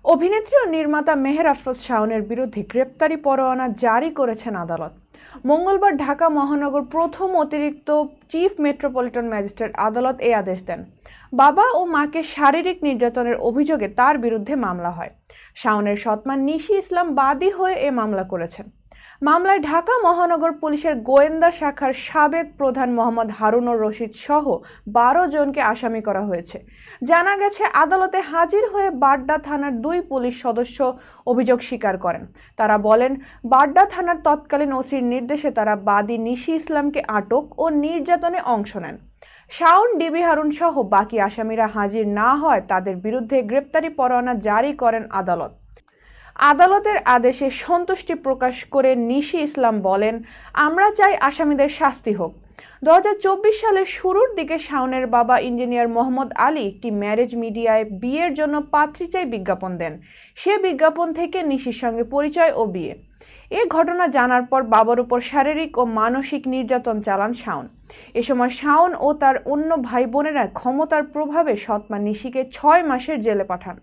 অভিনেত্রী ও নির্মাতা মেহের আফরোজ শাওনের বিরুদ্ধে গ্রেপ্তারি পরোয়ানা জারি করেছেন আদালত। মঙ্গলবার ঢাকা মহানগর প্রথম অতিরিক্ত চিফ মেট্রোপলিটন ম্যাজিস্ট্রেট আদালত এই আদেশ দেন। বাবা ও মাকে শারীরিক নির্যাতনের অভিযোগে তার বিরুদ্ধে মামলা হয়। শাওনের সৎমা নিশি ইসলাম বাদী হয়ে এ মামলা করেছেন। মামলায় ঢাকা মহানগর পুলিশের গোয়েন্দা শাখার সাবেক প্রধান মোহাম্মদ হারুনুর রশিদ সহ 12 জনকে আসামি করা হয়েছে। জানা গেছে, আদালতে হাজির হয়ে বাড্ডা থানার 2 পুলিশ সদস্য অভিযোগ স্বীকার করেন। তারা বলেন, বাড্ডা থানার তৎকালীন ওসির নির্দেশে তারা বাদী নিশি ইসলামকে আটক ও নির্যাতনে অংশ নেন। শাওন, ডিবি হারুন সহ বাকি আসামিরা হাজির না হয় তাদের বিরুদ্ধে গ্রেপ্তারি পরোয়ানা জারি করেন আদালত। আদালতের আদেশে সন্তুষ্টি প্রকাশ করে নিশি ইসলাম বলেন, আমরা চাই আসামিদের শাস্তি হোক। 2024 সালের শুরুর দিকে শাওনের বাবা ইঞ্জিনিয়ার মোহাম্মদ আলী একটি ম্যারেজ মিডিয়ায় বিয়ের জন্য পাত্রী চাই বিজ্ঞাপন দেন। সে বিজ্ঞাপন থেকে নিশির সঙ্গে পরিচয় ও বিয়ে। এ ঘটনা জানার পর বাবার উপর শারীরিক ও মানসিক নির্যাতন চালান শাওন। এ সময় শাওন ও তার অন্য ভাই বোনেরা ক্ষমতার প্রভাবে সৎমা নিশিকে 6 মাসের জেলে পাঠান।